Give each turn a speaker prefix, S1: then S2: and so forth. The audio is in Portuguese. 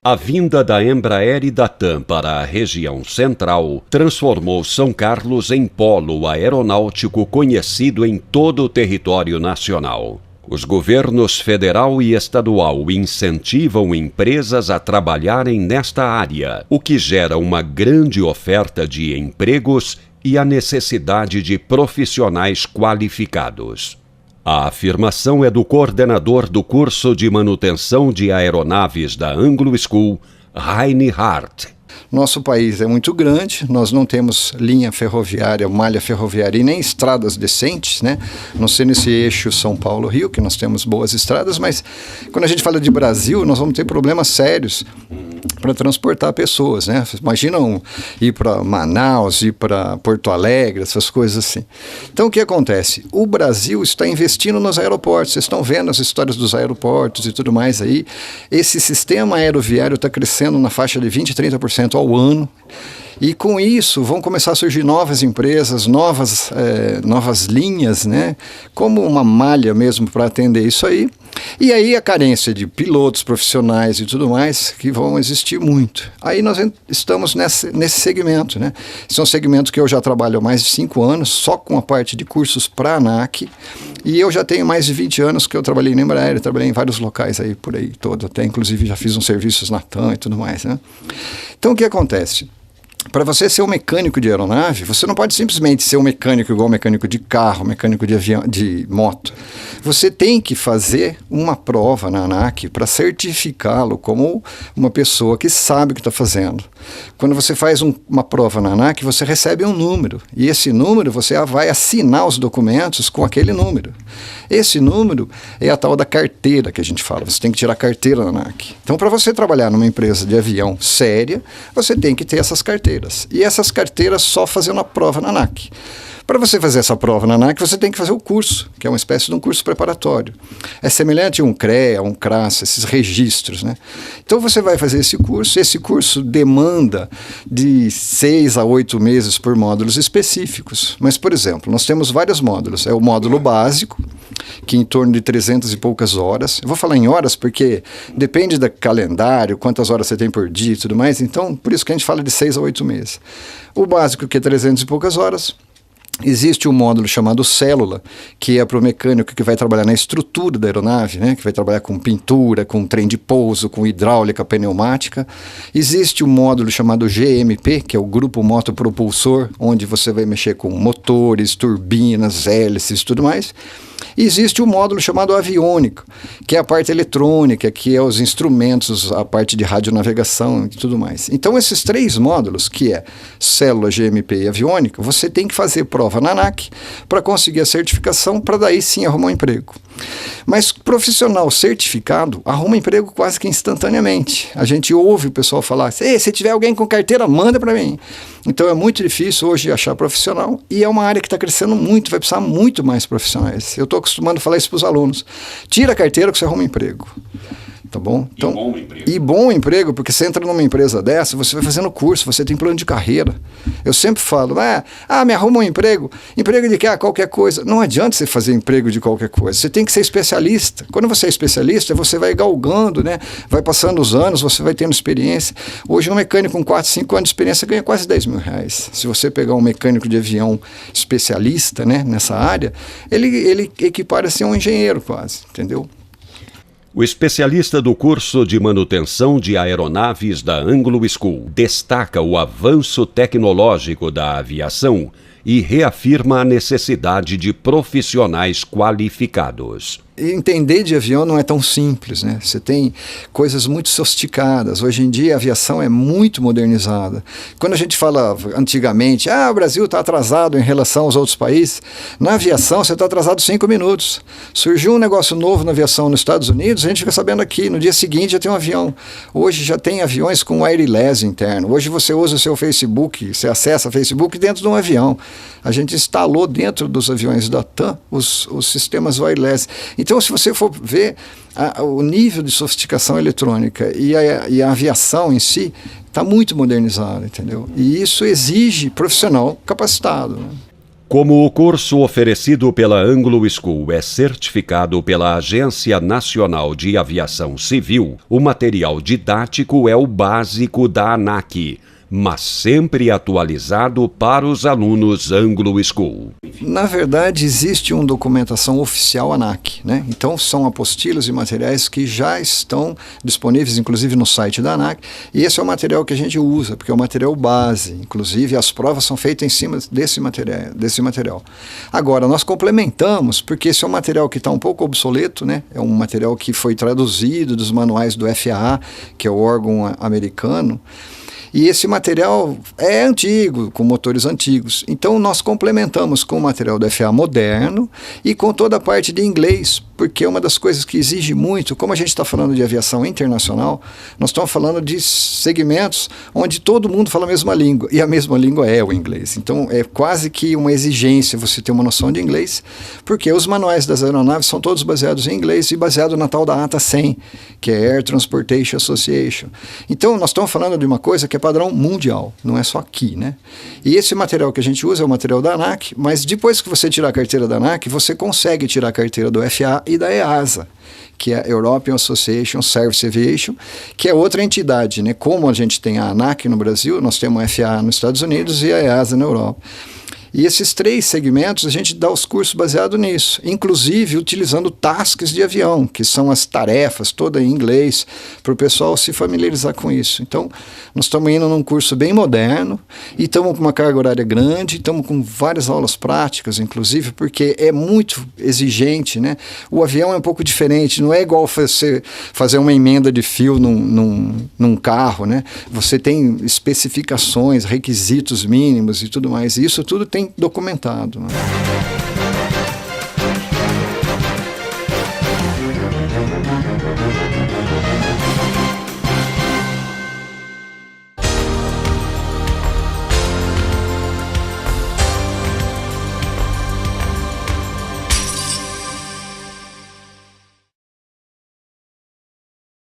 S1: A vinda da Embraer e da TAM para a região central transformou São Carlos em polo aeronáutico conhecido em todo o território nacional. Os governos federal e estadual incentivam empresas a trabalharem nesta área, o que gera uma grande oferta de empregos e a necessidade de profissionais qualificados. A afirmação é do coordenador do curso de manutenção de aeronaves da Anglo School, Heine Hart.
S2: Nosso país é muito grande, nós não temos linha ferroviária, malha ferroviária e nem estradas decentes, né? Não sei nesse eixo São Paulo-Rio, que nós temos boas estradas, mas quando a gente fala de Brasil, nós vamos ter problemas sérios para transportar pessoas, né? Imaginam ir para Manaus, ir para Porto Alegre, essas coisas assim. Então, o que acontece? O Brasil está investindo nos aeroportos, vocês estão vendo as histórias dos aeroportos e tudo mais aí. Esse sistema aeroviário está crescendo na faixa de 20% a 30% ao ano. E com isso vão começar a surgir novas empresas, novas linhas, né? Como uma malha mesmo para atender isso aí. E aí a carência de pilotos profissionais e tudo mais que vão existir muito. Aí nós estamos nesse segmento, né? Esse é um segmento que eu já trabalho há mais de 5 anos, só com a parte de cursos para a ANAC. E eu já tenho mais de 20 anos que eu trabalhei na Embraer, trabalhei em vários locais aí por aí todo. Até inclusive já fiz uns serviços na TAM e tudo mais, né? Então o que acontece? Para você ser um mecânico de aeronave, você não pode simplesmente ser um mecânico igual mecânico de carro, mecânico de avião, de moto. Você tem que fazer uma prova na ANAC para certificá-lo como uma pessoa que sabe o que está fazendo. Quando você faz uma prova na ANAC, você recebe um número. E esse número você vai assinar os documentos com aquele número. Esse número é a tal da carteira que a gente fala. Você tem que tirar a carteira na ANAC. Então, para você trabalhar numa empresa de avião séria, você tem que ter essas carteiras. E essas carteiras só fazendo a prova na ANAC. Para você fazer essa prova na ANAC, você tem que fazer o curso, que é uma espécie de um curso preparatório. É semelhante a um CREA, um CRAS, esses registros, né? Então você vai fazer esse curso demanda de 6 a 8 meses por módulos específicos. Mas, por exemplo, nós temos vários módulos. É o módulo básico, que é em torno de 300 e poucas horas. Eu vou falar em horas porque depende do calendário, quantas horas você tem por dia e tudo mais. Então, por isso que a gente fala de 6 a 8 meses. O básico, que é 300 e poucas horas. Existe um módulo chamado célula, que é para o mecânico que vai trabalhar na estrutura da aeronave, né? Que vai trabalhar com pintura, com trem de pouso, com hidráulica, pneumática. Existe um módulo chamado GMP, que é o Grupo Motopropulsor, onde você vai mexer com motores, turbinas, hélices e tudo mais. E existe um módulo chamado aviônico, que é a parte eletrônica, que é os instrumentos, a parte de radionavegação e tudo mais. Então, esses 3 módulos, que é célula, GMP e aviônica, você tem que fazer prova na ANAC para conseguir a certificação, para daí sim arrumar um emprego. Mas profissional certificado arruma emprego quase que instantaneamente. A gente ouve o pessoal falar, se tiver alguém com carteira, manda para mim. Então é muito difícil hoje achar profissional e é uma área que está crescendo muito, vai precisar muito mais profissionais. Eu estou acostumando a falar isso para os alunos. Tira a carteira que você arruma emprego. Tá bom? Então, e bom emprego, porque você entra numa empresa dessa, você vai fazendo curso, você tem plano de carreira. Eu sempre falo, me arruma um emprego. Emprego de quê? Qualquer coisa. Não adianta você fazer emprego de qualquer coisa. Você tem que ser especialista. Quando você é especialista, você vai galgando, né? Vai passando os anos, você vai tendo experiência. Hoje, um mecânico com 4, 5 anos de experiência ganha quase 10 mil reais. Se você pegar um mecânico de avião especialista, né, nessa área, ele equipara-se a um engenheiro quase, entendeu?
S1: O especialista do curso de manutenção de aeronaves da Anglo School destaca o avanço tecnológico da aviação e reafirma a necessidade de profissionais qualificados.
S2: Entender de avião não é tão simples, né? Você tem coisas muito sofisticadas. Hoje em dia a aviação é muito modernizada. Quando a gente fala antigamente, o Brasil está atrasado em relação aos outros países, na aviação você está atrasado 5 minutos. Surgiu um negócio novo na aviação nos Estados Unidos, a gente fica sabendo aqui, no dia seguinte já tem um avião. Hoje já tem aviões com wireless interno. Hoje você usa o seu Facebook, você acessa o Facebook dentro de um avião. A gente instalou dentro dos aviões da TAM os sistemas wireless. Então, se você for ver o nível de sofisticação eletrônica e a aviação em si, está muito modernizada, entendeu? E isso exige profissional capacitado, né?
S1: Como o curso oferecido pela Anglo School é certificado pela Agência Nacional de Aviação Civil, o material didático é o básico da ANAC, mas sempre atualizado para os alunos Anglo School.
S2: Na verdade, existe uma documentação oficial ANAC, né? Então, são apostilas e materiais que já estão disponíveis, inclusive no site da ANAC, e esse é o material que a gente usa, porque é o material base, inclusive as provas são feitas em cima desse material. Agora, nós complementamos, porque esse é um material que está um pouco obsoleto, né? É um material que foi traduzido dos manuais do FAA, que é o órgão americano, e esse material é antigo, com motores antigos. Então, nós complementamos com o material do FAA moderno e com toda a parte de inglês, porque uma das coisas que exige muito, como a gente está falando de aviação internacional, nós estamos falando de segmentos onde todo mundo fala a mesma língua, e a mesma língua é o inglês. Então, é quase que uma exigência você ter uma noção de inglês, porque os manuais das aeronaves são todos baseados em inglês e baseados na tal da ATA 100, que é Air Transportation Association. Então, nós estamos falando de uma coisa que é padrão mundial, não é só aqui, né? E esse material que a gente usa é o material da ANAC, mas depois que você tirar a carteira da ANAC, você consegue tirar a carteira do FAA e da EASA, que é a European Association Service Aviation, que é outra entidade, né? Como a gente tem a ANAC no Brasil, nós temos a FAA nos Estados Unidos e a EASA na Europa. E esses 3 segmentos, a gente dá os cursos baseados nisso, inclusive utilizando tasks de avião, que são as tarefas, toda em inglês, para o pessoal se familiarizar com isso. Então, nós estamos indo num curso bem moderno, e estamos com uma carga horária grande, estamos com várias aulas práticas, inclusive, porque é muito exigente, né? O avião é um pouco diferente, não é igual você fazer uma emenda de fio num carro, né? Você tem especificações, requisitos mínimos e tudo mais, e isso tudo tem documentado, né?